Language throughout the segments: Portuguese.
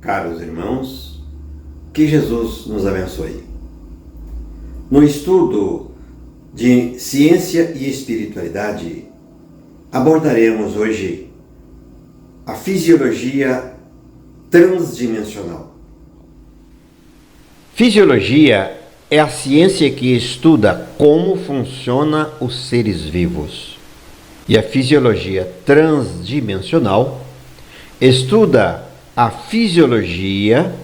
Caros irmãos, que Jesus nos abençoe. No estudo de ciência e espiritualidade, abordaremos hoje a fisiologia transdimensional. Fisiologia é a ciência que estuda como funcionam os seres vivos. E a fisiologia transdimensional estuda a fisiologia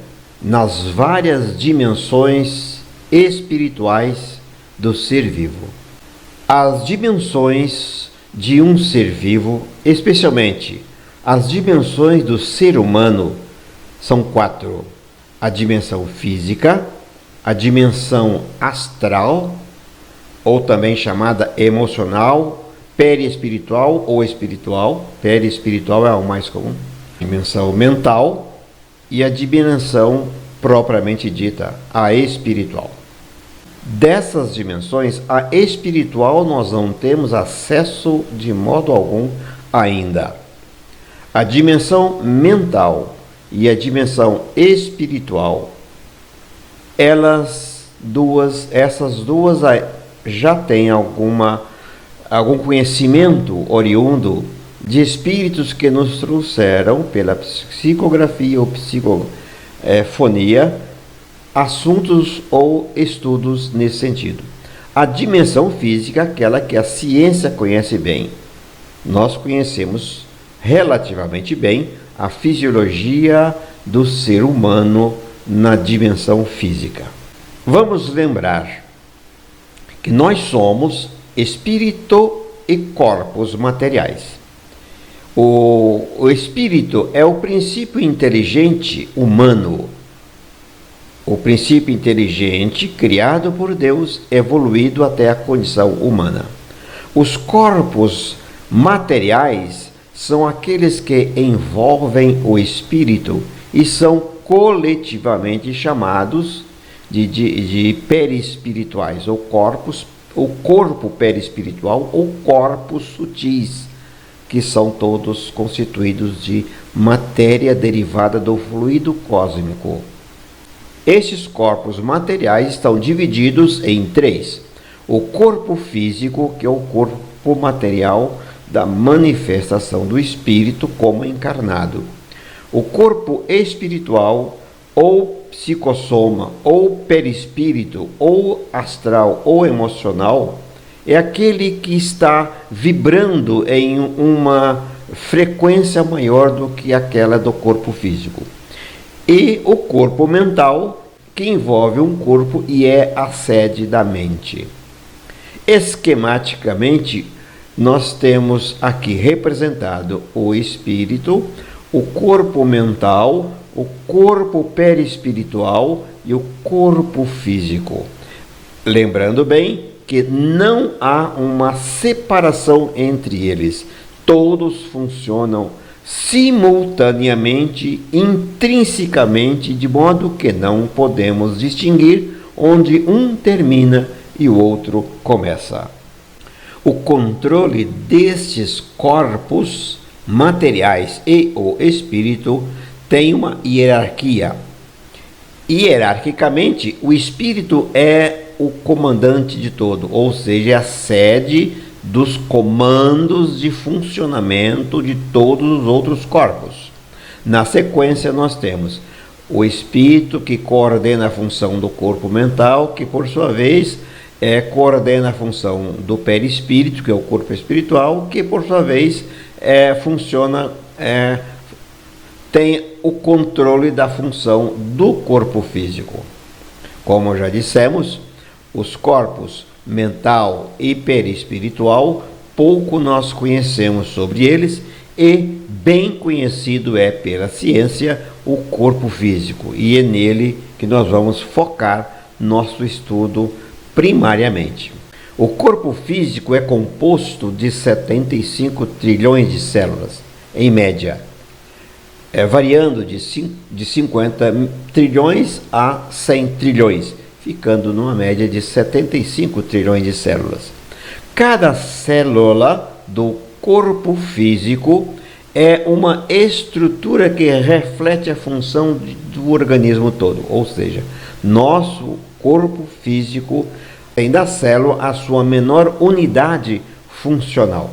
nas várias dimensões espirituais do ser vivo. As dimensões de um ser vivo, especialmente as dimensões do ser humano, são 4. A dimensão física, a dimensão astral, ou também chamada emocional, perispiritual ou espiritual. Perispiritual é o mais comum. Dimensão mental e a dimensão propriamente dita, a espiritual. Dessas dimensões, a espiritual nós não temos acesso de modo algum ainda. A dimensão mental e a dimensão espiritual, essas duas já têm algum conhecimento oriundo de espíritos que nos trouxeram pela psicografia ou psicofonia assuntos ou estudos nesse sentido. A dimensão física, aquela que a ciência conhece bem. Nós conhecemos relativamente bem a fisiologia do ser humano na dimensão física. Vamos lembrar que nós somos espírito e corpos materiais. O espírito é o princípio inteligente humano. O princípio inteligente criado por Deus, evoluído até a condição humana. Os corpos materiais são aqueles que envolvem o espírito e são coletivamente chamados de perispirituais, ou corpo perispiritual, ou corpos sutis, que são todos constituídos de matéria derivada do fluido cósmico. Estes corpos materiais estão divididos em 3. O corpo físico, que é o corpo material da manifestação do espírito como encarnado. O corpo espiritual, ou psicossoma, ou perispírito, ou astral, ou emocional, é aquele que está vibrando em uma frequência maior do que aquela do corpo físico. E o corpo mental, que envolve um corpo e é a sede da mente. Esquematicamente, nós temos aqui representado o espírito, o corpo mental, o corpo perispiritual e o corpo físico. Lembrando bem que não há uma separação entre eles. Todos funcionam simultaneamente, intrinsecamente, de modo que não podemos distinguir onde um termina e o outro começa. O controle destes corpos materiais e o espírito tem uma hierarquia. Hierarquicamente, o espírito é o comandante de todo, ou seja, é a sede dos comandos de funcionamento de todos os outros corpos. Na sequência, nós temos o espírito, que coordena a função do corpo mental, que por sua vez coordena a função do perispírito, que é o corpo espiritual, que por sua vez tem o controle da função do corpo físico. Como já dissemos, os corpos mental e perispiritual, pouco nós conhecemos sobre eles, e bem conhecido é pela ciência o corpo físico, e é nele que nós vamos focar nosso estudo primariamente. O corpo físico é composto de 75 trilhões de células, em média, variando de 50 trilhões a 100 trilhões, ficando numa média de 75 trilhões de células. Cada célula do corpo físico é uma estrutura que reflete a função do organismo todo, ou seja, nosso corpo físico tem da célula a sua menor unidade funcional.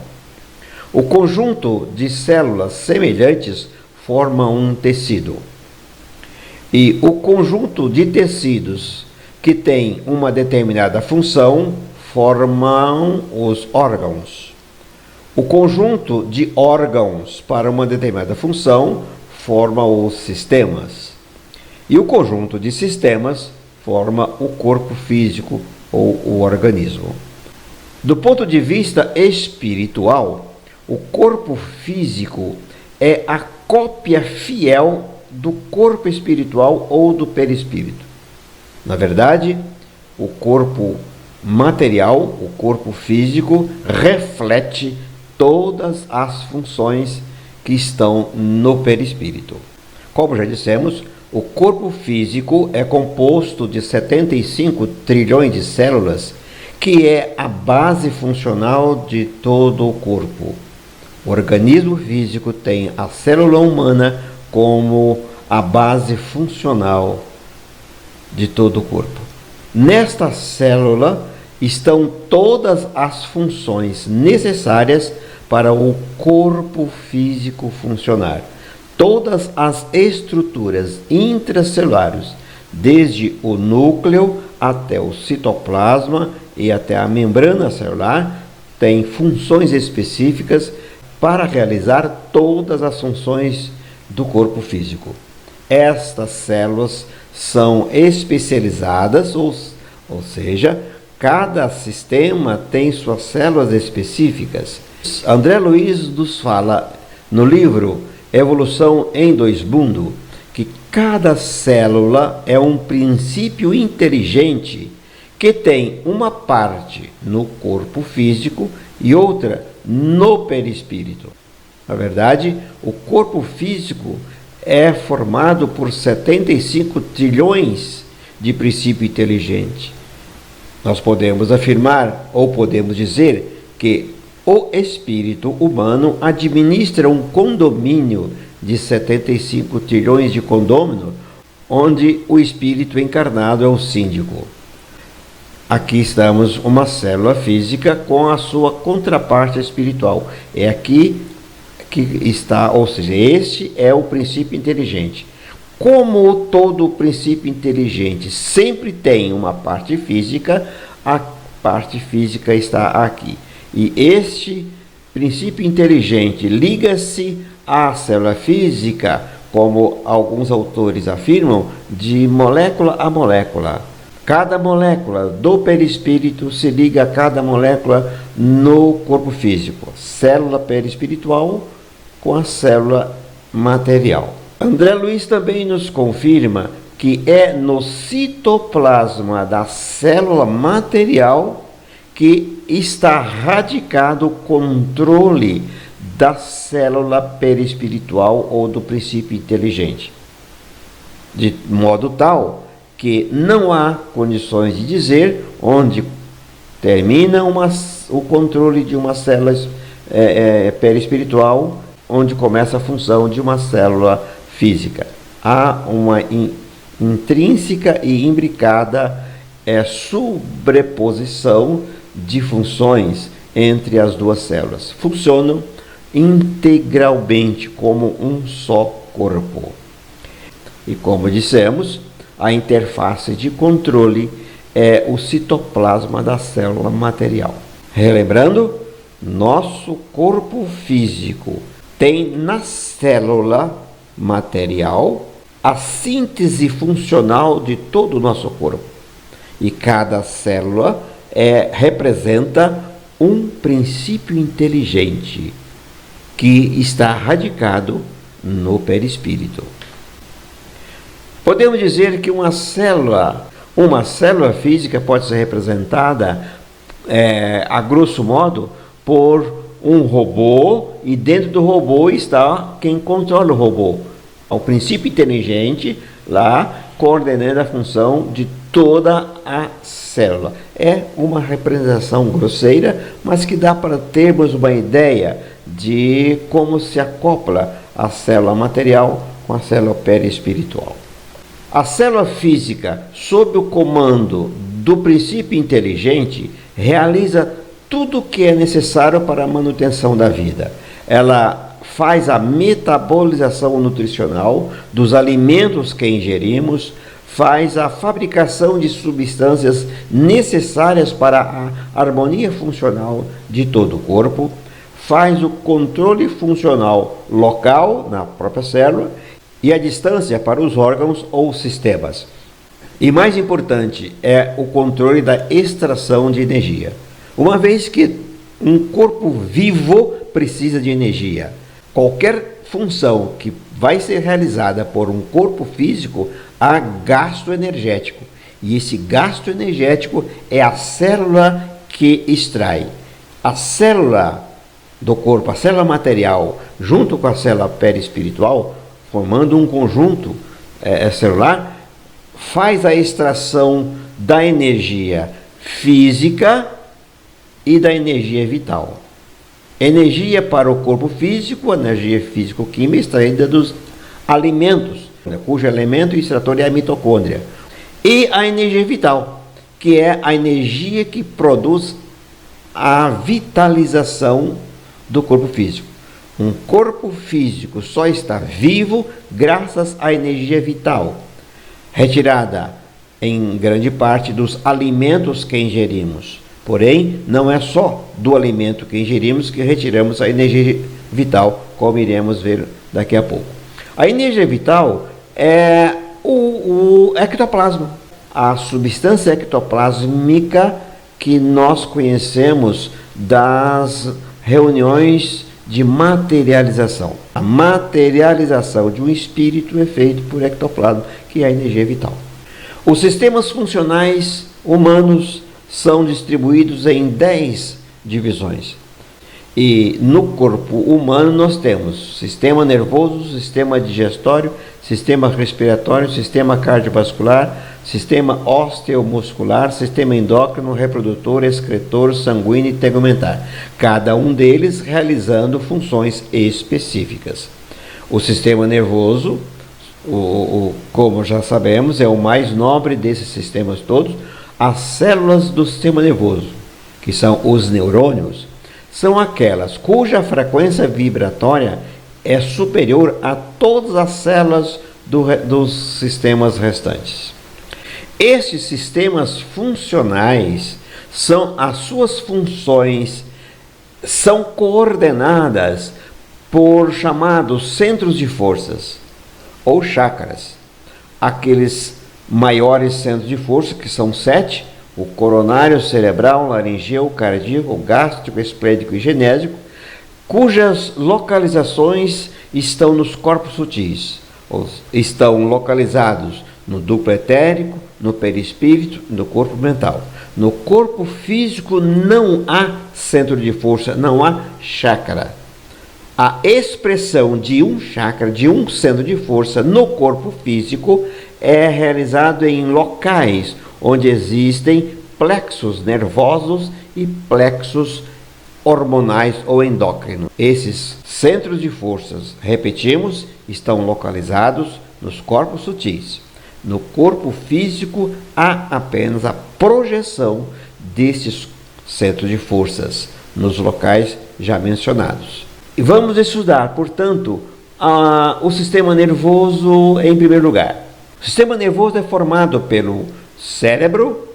O conjunto de células semelhantes forma um tecido. E o conjunto de tecidos que tem uma determinada função formam os órgãos. O conjunto de órgãos para uma determinada função forma os sistemas. E o conjunto de sistemas forma o corpo físico ou o organismo. Do ponto de vista espiritual, o corpo físico é a cópia fiel do corpo espiritual ou do perispírito. Na verdade, o corpo material, o corpo físico, reflete todas as funções que estão no perispírito. Como já dissemos, o corpo físico é composto de 75 trilhões de células, que é a base funcional de todo o corpo. O organismo físico tem a célula humana como a base funcional de todo o corpo. Nesta célula estão todas as funções necessárias para o corpo físico funcionar. Todas as estruturas intracelulares, desde o núcleo até o citoplasma e até a membrana celular, têm funções específicas para realizar todas as funções do corpo físico. Estas células são especializadas, ou seja, cada sistema tem suas células específicas. André Luiz nos fala no livro Evolução em Dois Mundos que cada célula é um princípio inteligente que tem uma parte no corpo físico e outra no perispírito. Na verdade, o corpo físico é formado por 75 trilhões de princípio inteligente. Nós podemos afirmar ou podemos dizer que o espírito humano administra um condomínio de 75 trilhões de condômino, onde o espírito encarnado é o síndico. Aqui estamos uma célula física com a sua contraparte espiritual. É aqui que está, ou seja, este é o princípio inteligente. Como todo princípio inteligente sempre tem uma parte física, a parte física está aqui. E este princípio inteligente liga-se à célula física, como alguns autores afirmam, de molécula a molécula. Cada molécula do perispírito se liga a cada molécula no corpo físico. Célula perispiritual com a célula material. André Luiz também nos confirma que é no citoplasma da célula material que está radicado o controle da célula perispiritual ou do princípio inteligente. De modo tal que não há condições de dizer onde termina o controle de uma célula perispiritual, onde começa a função de uma célula física. Há uma intrínseca e imbricada sobreposição de funções entre as duas células. Funcionam integralmente como um só corpo. E como dissemos, a interface de controle é o citoplasma da célula material. Relembrando, nosso corpo físico tem na célula material a síntese funcional de todo o nosso corpo. E cada célula representa um princípio inteligente que está radicado no perispírito. Podemos dizer que uma célula física pode ser representada, a grosso modo, por um robô, e dentro do robô está quem controla o robô. O princípio inteligente lá coordenando a função de toda a célula. É uma representação grosseira, mas que dá para termos uma ideia de como se acopla a célula material com a célula perispiritual. A célula física, sob o comando do princípio inteligente, realiza tudo o que é necessário para a manutenção da vida. Ela faz a metabolização nutricional dos alimentos que ingerimos, faz a fabricação de substâncias necessárias para a harmonia funcional de todo o corpo, faz o controle funcional local na própria célula e a distância para os órgãos ou sistemas. E mais importante é o controle da extração de energia. Uma vez que um corpo vivo precisa de energia, qualquer função que vai ser realizada por um corpo físico há gasto energético. E esse gasto energético é a célula que extrai. A célula do corpo, a célula material, junto com a célula perispiritual, formando um conjunto celular, faz a extração da energia física e da energia vital. Energia para o corpo físico, energia físico-química extraída dos alimentos, cujo elemento extrator é a mitocôndria. E a energia vital, que é a energia que produz a vitalização do corpo físico. Um corpo físico só está vivo graças à energia vital, retirada em grande parte dos alimentos que ingerimos. Porém, não é só do alimento que ingerimos que retiramos a energia vital, como iremos ver daqui a pouco. A energia vital é o ectoplasma, a substância ectoplásmica que nós conhecemos das reuniões de materialização. A materialização de um espírito é feita por ectoplasma, que é a energia vital. Os sistemas funcionais humanos são distribuídos em 10 divisões. E no corpo humano nós temos sistema nervoso, sistema digestório, sistema respiratório, sistema cardiovascular, sistema osteomuscular, sistema endócrino, reprodutor, excretor, sanguíneo e tegumentar. Cada um deles realizando funções específicas. O sistema nervoso, como já sabemos, é o mais nobre desses sistemas todos. As células do sistema nervoso, que são os neurônios, são aquelas cuja frequência vibratória é superior a todas as células dos sistemas restantes. Estes sistemas funcionais as suas funções são coordenadas por chamados centros de forças ou chakras. Aqueles maiores centros de força, que são 7, o coronário, cerebral, laringeu, cardíaco, gástrico, esplédico e genésico, cujas localizações estão nos corpos sutis, estão localizados no duplo etérico, no perispírito, no corpo mental. No corpo físico não há centro de força, não há chakra. A expressão de um chakra, de um centro de força no corpo físico é realizado em locais onde existem plexos nervosos e plexos hormonais ou endócrinos. Esses centros de forças, repetimos, estão localizados nos corpos sutis. No corpo físico há apenas a projeção desses centros de forças nos locais já mencionados. E vamos estudar, portanto, o sistema nervoso em primeiro lugar. O sistema nervoso é formado pelo cérebro,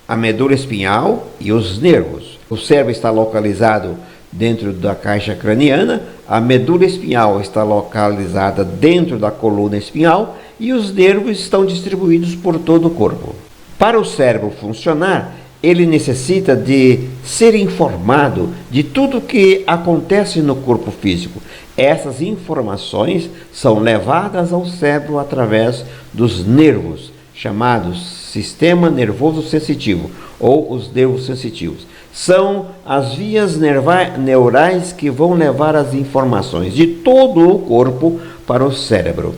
a medula espinhal e os nervos. O cérebro está localizado dentro da caixa craniana, a medula espinhal está localizada dentro da coluna espinhal e os nervos estão distribuídos por todo o corpo. Para o cérebro funcionar, ele necessita de ser informado de tudo o que acontece no corpo físico. Essas informações são levadas ao cérebro através dos nervos, chamados sistema nervoso sensitivo, ou os nervos sensitivos. São as vias neurais que vão levar as informações de todo o corpo para o cérebro.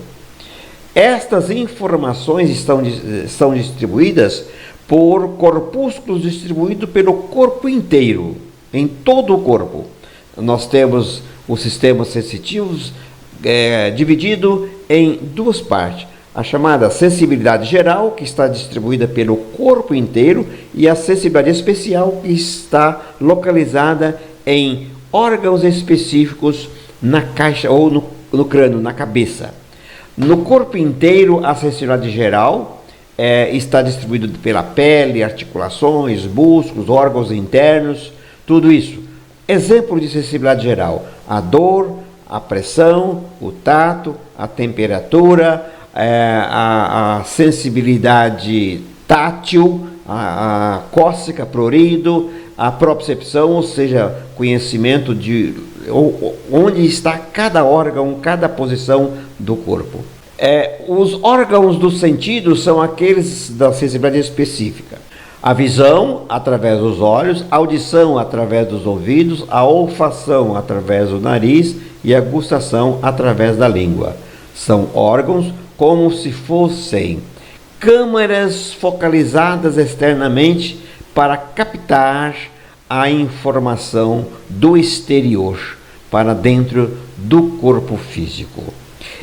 Estas informações são distribuídas por corpúsculos distribuídos pelo corpo inteiro, em todo o corpo. Nós temos o sistema sensitivo dividido em duas partes. A chamada sensibilidade geral, que está distribuída pelo corpo inteiro, e a sensibilidade especial, que está localizada em órgãos específicos na caixa ou no crânio, na cabeça. No corpo inteiro, a sensibilidade geral está distribuída pela pele, articulações, músculos, órgãos internos, tudo isso. Exemplo de sensibilidade geral: a dor, a pressão, o tato, a temperatura, a sensibilidade tátil, a cócega, prurido, a propriocepção, ou seja, conhecimento de onde está cada órgão, cada posição do corpo. Os órgãos dos sentidos são aqueles da sensibilidade específica. A visão, através dos olhos, a audição, através dos ouvidos, a olfação, através do nariz, e a gustação, através da língua. São órgãos como se fossem câmeras focalizadas externamente para captar a informação do exterior para dentro do corpo físico.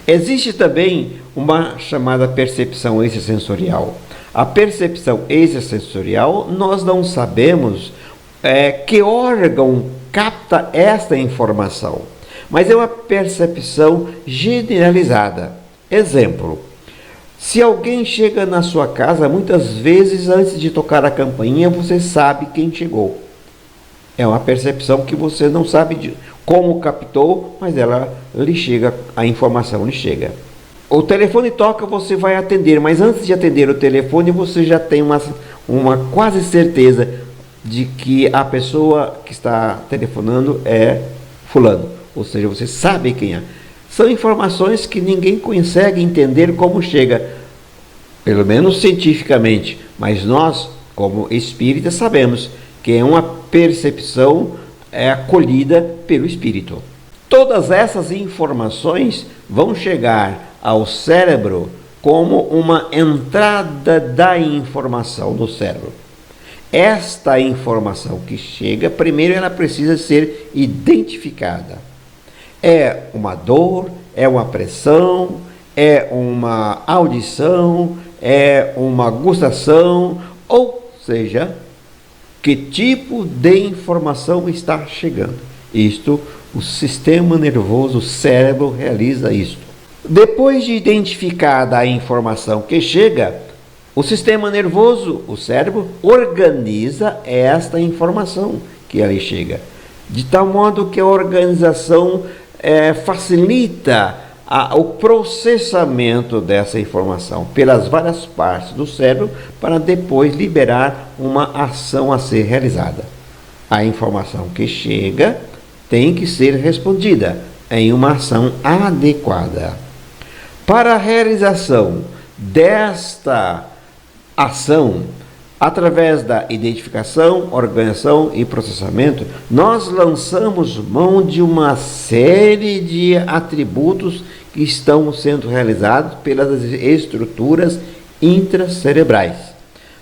Existe também uma chamada percepção extrasensorial. A percepção extrasensorial, nós não sabemos que órgão capta esta informação, mas é uma percepção generalizada. Exemplo: se alguém chega na sua casa, muitas vezes antes de tocar a campainha você sabe quem chegou. É uma percepção que você não sabe como captou, mas ela lhe chega, a informação lhe chega. O telefone toca, você vai atender, mas antes de atender o telefone você já tem uma quase certeza de que a pessoa que está telefonando é fulano, ou seja, você sabe quem é. São informações que ninguém consegue entender como chega, pelo menos cientificamente, mas nós, como espíritas, sabemos que é uma percepção acolhida pelo espírito. Todas essas informações vão chegar ao cérebro como uma entrada da informação do cérebro. Esta informação que chega, primeiro ela precisa ser identificada. É uma dor, é uma pressão, é uma audição, é uma gustação, ou seja, que tipo de informação está chegando. Isto, o sistema nervoso, o cérebro realiza isto. Depois de identificada a informação que chega, o sistema nervoso, o cérebro, organiza esta informação que ali chega, de tal modo que a organização facilita o processamento dessa informação pelas várias partes do cérebro para depois liberar uma ação a ser realizada. A informação que chega tem que ser respondida em uma ação adequada. Para a realização desta ação, através da identificação, organização e processamento, nós lançamos mão de uma série de atributos que estão sendo realizados pelas estruturas intracerebrais.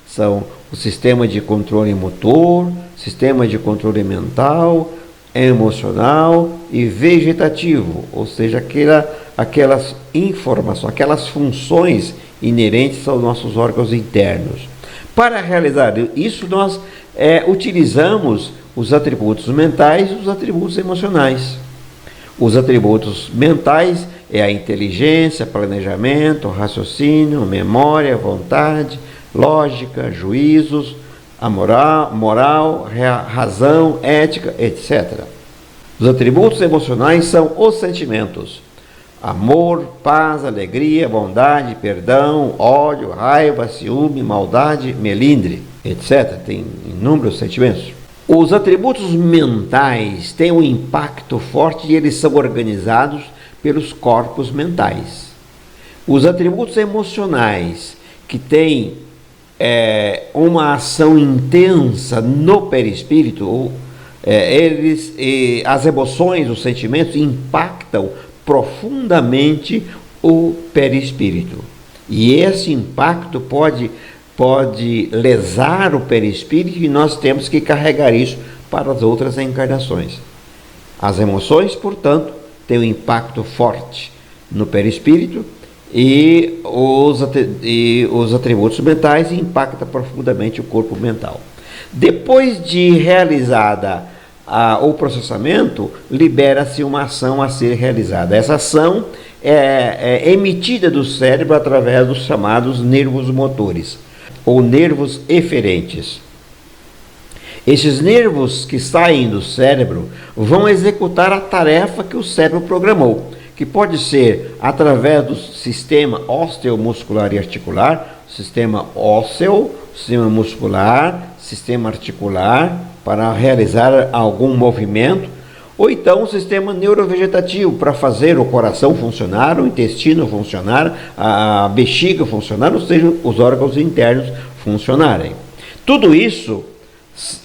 São o sistema de controle motor, sistema de controle mental, emocional e vegetativo, ou seja, aquelas informações, aquelas funções inerentes aos nossos órgãos internos. Para realizar isso, nós utilizamos os atributos mentais e os atributos emocionais. Os atributos mentais é a inteligência, planejamento, raciocínio, memória, vontade, lógica, juízos, a moral, razão, ética, etc. Os atributos emocionais são os sentimentos: amor, paz, alegria, bondade, perdão, ódio, raiva, ciúme, maldade, melindre, etc. Tem inúmeros sentimentos. Os atributos mentais têm um impacto forte e eles são organizados pelos corpos mentais. Os atributos emocionais, que têm uma ação intensa no perispírito, as emoções, os sentimentos impactam profundamente o perispírito. E esse impacto pode lesar o perispírito e nós temos que carregar isso para as outras encarnações. As emoções, portanto, têm um impacto forte no perispírito e os atributos mentais impactam profundamente o corpo mental. Depois de realizada o processamento, libera-se uma ação a ser realizada. Essa ação é emitida do cérebro através dos chamados nervos motores ou nervos eferentes. Esses nervos que saem do cérebro vão executar a tarefa que o cérebro programou, que pode ser através do sistema osteomuscular e articular, sistema ósseo, sistema muscular, sistema articular, para realizar algum movimento, ou então o sistema neurovegetativo, para fazer o coração funcionar, o intestino funcionar, a bexiga funcionar, ou seja, os órgãos internos funcionarem. Tudo isso,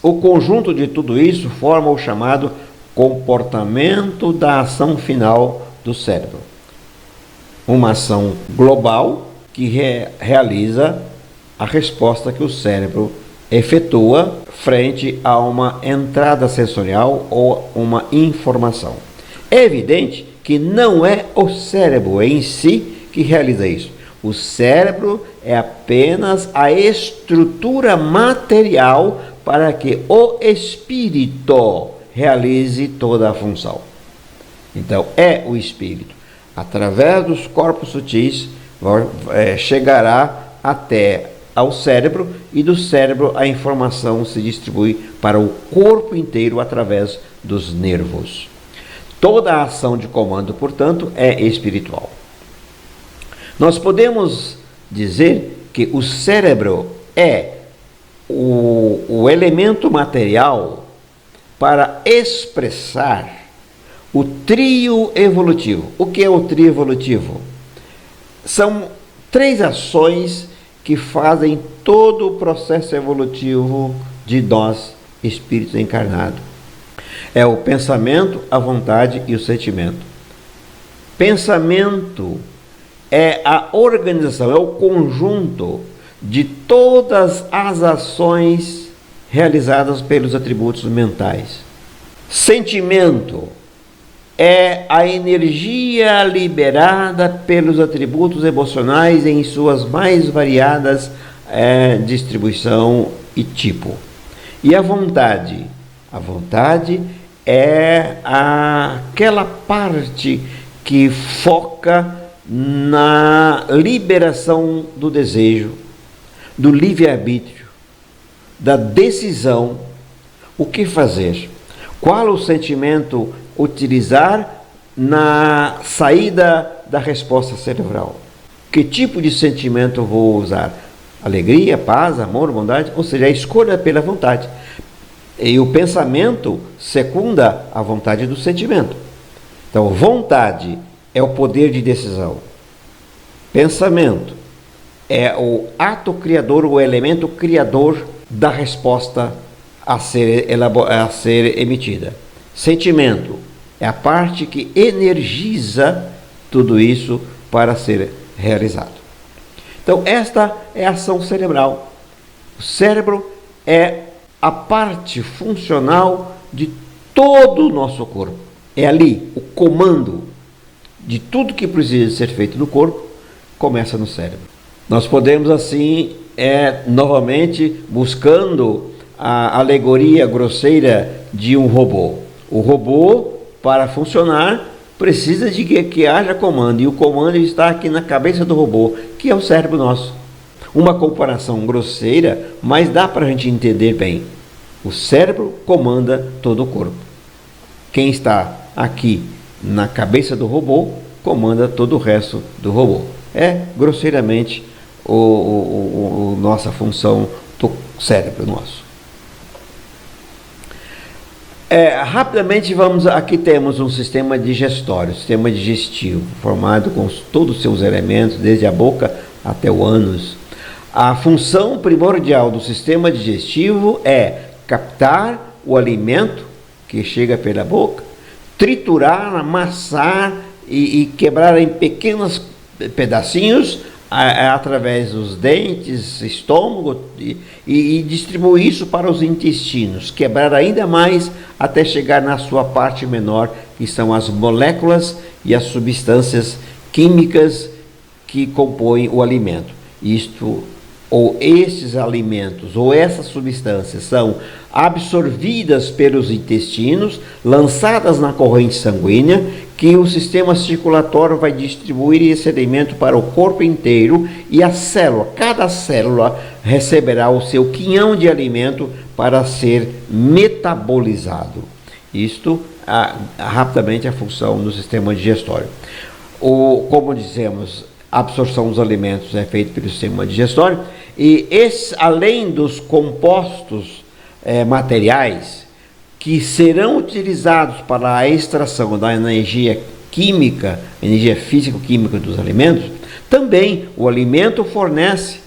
o conjunto de tudo isso forma o chamado comportamento da ação final do cérebro. Uma ação global que realiza a resposta que o cérebro efetua frente a uma entrada sensorial ou uma informação. É evidente que não é o cérebro em si que realiza isso. O cérebro é apenas a estrutura material para que o espírito realize toda a função. Então, é o espírito. Através dos corpos sutis, chegará até ao cérebro, e do cérebro a informação se distribui para o corpo inteiro através dos nervos. Toda a ação de comando, portanto, é espiritual. Nós podemos dizer que o cérebro é o elemento material para expressar o trio evolutivo. O que é o trio evolutivo? São 3 ações que fazem todo o processo evolutivo de nós, espíritos encarnados. É o pensamento, a vontade e o sentimento. Pensamento é a organização, é o conjunto de todas as ações realizadas pelos atributos mentais. Sentimento é a energia liberada pelos atributos emocionais em suas mais variadas distribuição e tipo. E a vontade? A vontade é aquela parte que foca na liberação do desejo, do livre-arbítrio, da decisão, o que fazer, qual o sentimento utilizar na saída da resposta cerebral. Que tipo de sentimento eu vou usar? Alegria, paz, amor, bondade? Ou seja, a escolha pela vontade. E o pensamento secunda a vontade do sentimento. Então, vontade é o poder de decisão. Pensamento é o ato criador, o elemento criador da resposta a ser emitida. Sentimento é a parte que energiza tudo isso para ser realizado. Então, esta é a ação cerebral. O cérebro é a parte funcional de todo o nosso corpo. É ali o comando de tudo que precisa ser feito no corpo, começa no cérebro. Nós podemos assim, novamente, buscando a alegoria grosseira de um robô. O robô, para funcionar, precisa de que haja comando, e o comando está aqui na cabeça do robô, que é o cérebro nosso. Uma comparação grosseira, mas dá para a gente entender bem. O cérebro comanda todo o corpo. Quem está aqui na cabeça do robô comanda todo o resto do robô. É grosseiramente nossa função do cérebro nosso. Rapidamente aqui temos um sistema digestório, sistema digestivo, formado com todos os seus elementos, desde a boca até o ânus. A função primordial do sistema digestivo é captar o alimento que chega pela boca, triturar, amassar e quebrar em pequenos pedacinhos através dos dentes, estômago, e distribui isso para os intestinos, quebrar ainda mais até chegar na sua parte menor, que são as moléculas e as substâncias químicas que compõem o alimento. Isto, ou esses alimentos, ou essas substâncias são absorvidas pelos intestinos, lançadas na corrente sanguínea, que o sistema circulatório vai distribuir esse alimento para o corpo inteiro, e a célula, cada célula receberá o seu quinhão de alimento para ser metabolizado. Isto, rapidamente, a função do sistema digestório. Como dizemos, a absorção dos alimentos é feita pelo sistema digestório, e além dos compostos materiais que serão utilizados para a extração da energia química, energia físico-química dos alimentos, também o alimento fornece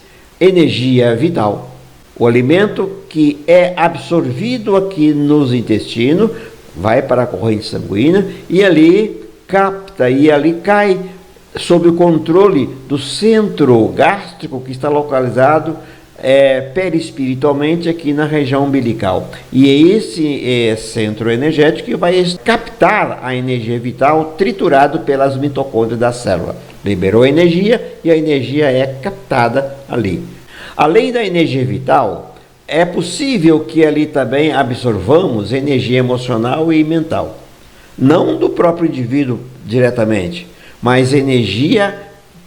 energia vital. O alimento que é absorvido aqui nos intestinos vai para a corrente sanguínea e ali capta e ali cai sob o controle do centro gástrico, que está localizado perispiritualmente aqui na região umbilical. E é esse centro energético que vai captar a energia vital triturado pelas mitocôndrias da célula. Liberou energia e a energia é captada ali. Além da energia vital, é possível que ali também absorvamos energia emocional e mental. Não do próprio indivíduo diretamente, mas energia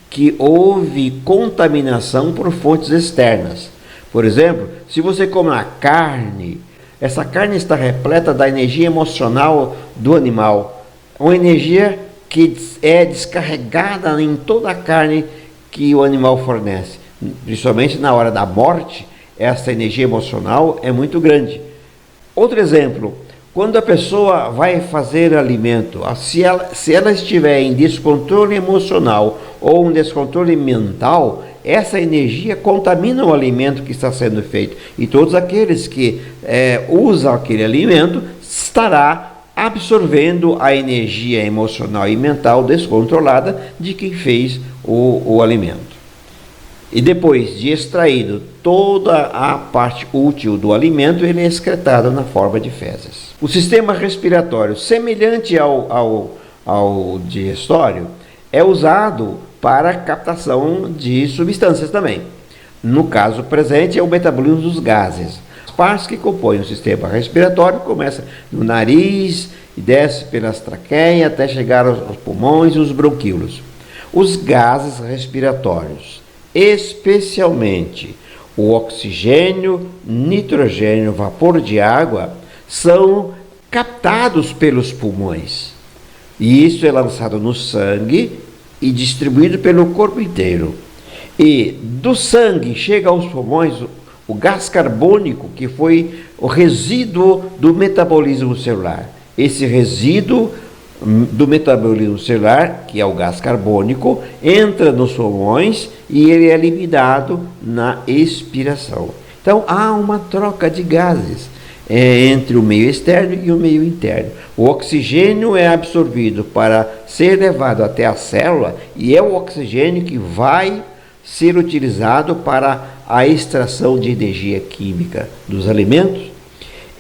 que houve contaminação por fontes externas. Por exemplo, se você come uma carne, essa carne está repleta da energia emocional do animal, uma energia que é descarregada em toda a carne que o animal fornece. Principalmente na hora da morte, essa energia emocional é muito grande. Outro exemplo, quando a pessoa vai fazer alimento, se ela estiver em descontrole emocional ou um descontrole mental, essa energia contamina o alimento que está sendo feito. E todos aqueles que usam aquele alimento estará absorvendo a energia emocional e mental descontrolada de quem fez o alimento. E depois de extraído toda a parte útil do alimento, ele é excretado na forma de fezes. O sistema respiratório, semelhante ao digestório, é usado para a captação de substâncias também. No caso presente, é o metabolismo dos gases. As partes que compõem o sistema respiratório começam no nariz e desce pelas traqueias até chegar aos pulmões e os bronquíolos. Os gases respiratórios, especialmente o oxigênio, nitrogênio, vapor de água, são captados pelos pulmões. E isso é lançado no sangue e distribuído pelo corpo inteiro. E do sangue chega aos pulmões o gás carbônico, que foi o resíduo do metabolismo celular. Esse resíduo do metabolismo celular, que é o gás carbônico, entra nos pulmões e ele é eliminado na expiração. Então há uma troca de gases entre o meio externo e o meio interno. O oxigênio é absorvido para ser levado até a célula e é o oxigênio que vai ser utilizado para a extração de energia química dos alimentos.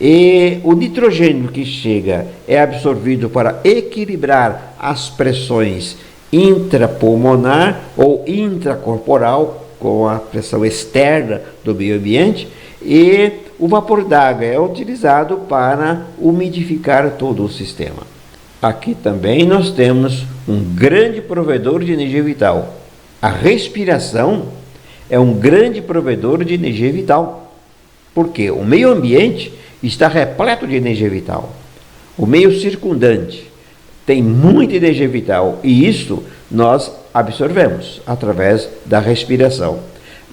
E o nitrogênio que chega é absorvido para equilibrar as pressões intrapulmonar ou intracorporal, com a pressão externa do meio ambiente, e o vapor d'água é utilizado para umidificar todo o sistema. Aqui também nós temos um grande provedor de energia vital. A respiração é um grande provedor de energia vital, porque o meio ambiente está repleto de energia vital. O meio circundante tem muita energia vital e isso nós absorvemos através da respiração.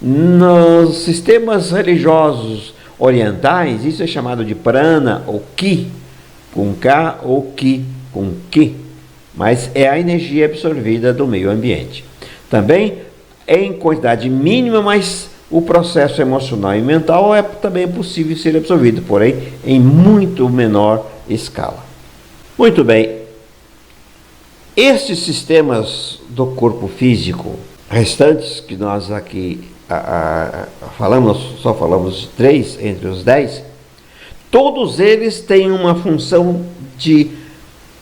Nos sistemas religiosos orientais, isso é chamado de prana ou ki, com K, ou ki, com ki, mas é a energia absorvida do meio ambiente. Também é em quantidade mínima, mas o processo emocional e mental é também possível ser absorvido, porém em muito menor escala. Muito bem, estes sistemas do corpo físico restantes, que nós aqui só falamos de 3 entre os 10, todos eles têm uma função de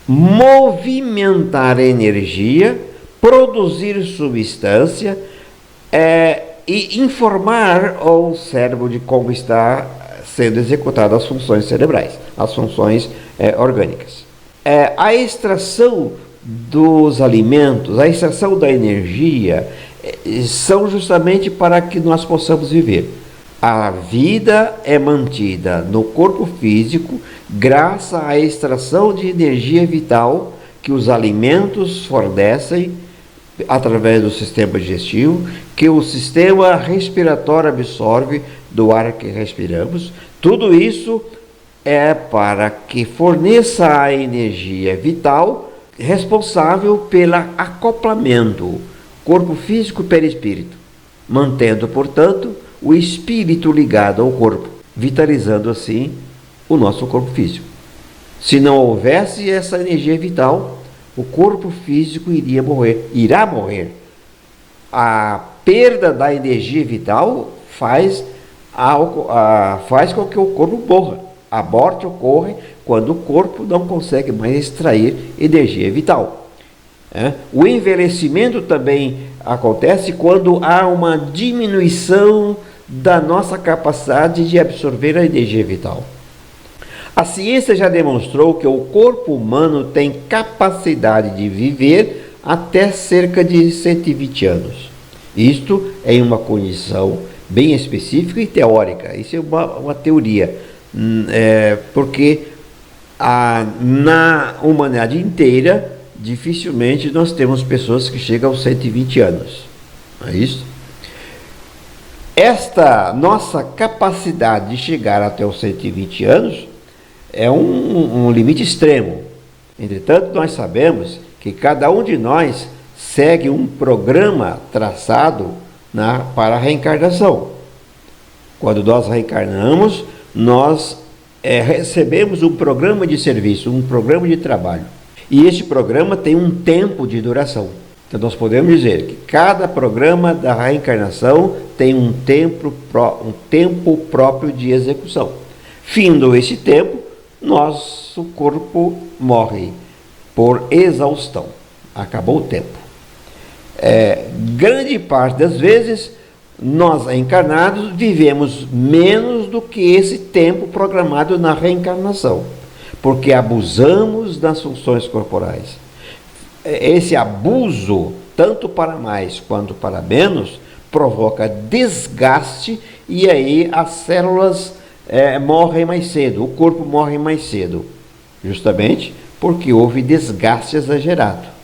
movimentar energia, produzir substância e informar ao cérebro de como está sendo executadas as funções cerebrais, as funções orgânicas. A extração dos alimentos, a extração da energia, são justamente para que nós possamos viver. A vida é mantida no corpo físico graças à extração de energia vital que os alimentos fornecem através do sistema digestivo, que o sistema respiratório absorve do ar que respiramos. Tudo isso é para que forneça a energia vital responsável pelo acoplamento corpo físico e perispírito, mantendo, portanto, o espírito ligado ao corpo, vitalizando assim o nosso corpo físico. Se não houvesse essa energia vital, o corpo físico irá morrer. A perda da energia vital faz com que o corpo morra. A morte ocorre quando o corpo não consegue mais extrair energia vital. O envelhecimento também acontece quando há uma diminuição da nossa capacidade de absorver a energia vital. A ciência já demonstrou que o corpo humano tem capacidade de viver até cerca de 120 anos. Isto é uma condição bem específica e teórica. Isso é uma teoria, porque na humanidade inteira dificilmente nós temos pessoas que chegam aos 120 anos. Não é isso? Esta nossa capacidade de chegar até os 120 anos é um limite extremo. Entretanto, nós sabemos que cada um de nós segue um programa traçado para a reencarnação. Quando nós reencarnamos, nós recebemos um programa de serviço, um programa de trabalho. E este programa tem um tempo de duração. Então nós podemos dizer que cada programa da reencarnação tem um tempo próprio de execução. Findo esse tempo, nosso corpo morre por exaustão. Acabou o tempo. Grande parte das vezes, nós encarnados vivemos menos do que esse tempo programado na reencarnação, porque abusamos das funções corporais. Esse abuso, tanto para mais quanto para menos, provoca desgaste e aí as células morrem mais cedo, o corpo morre mais cedo, justamente porque houve desgaste exagerado.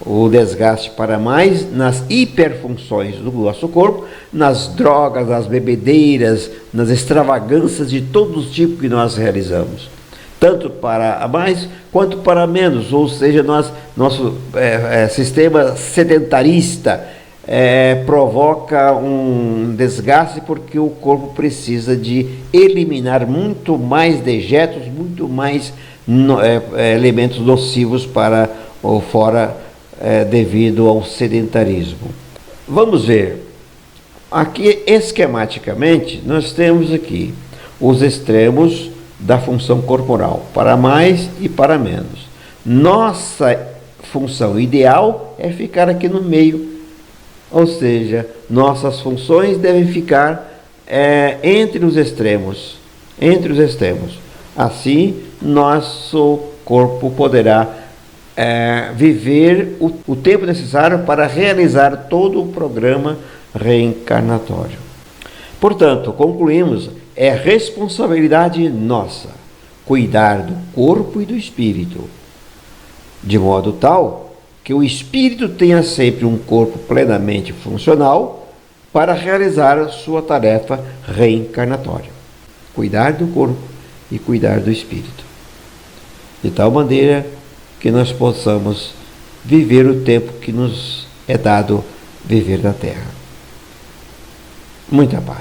O desgaste para mais nas hiperfunções do nosso corpo, nas drogas, nas bebedeiras, nas extravagâncias de todos os tipos que nós realizamos. Tanto para mais quanto para menos, ou seja, nosso sistema sedentarista provoca um desgaste porque o corpo precisa de eliminar muito mais dejetos, muito mais elementos nocivos para ou fora devido ao sedentarismo. Vamos ver, aqui esquematicamente nós temos aqui os extremos da função corporal, para mais e para menos. Nossa função ideal é ficar aqui no meio, ou seja, nossas funções devem ficar entre os extremos, Assim, nosso corpo poderá viver o tempo necessário para realizar todo o programa reencarnatório. Portanto, concluímos, é responsabilidade nossa cuidar do corpo e do espírito, de modo tal que o espírito tenha sempre um corpo plenamente funcional para realizar a sua tarefa reencarnatória. Cuidar do corpo e cuidar do espírito, de tal maneira que nós possamos viver o tempo que nos é dado viver na Terra. Muita paz.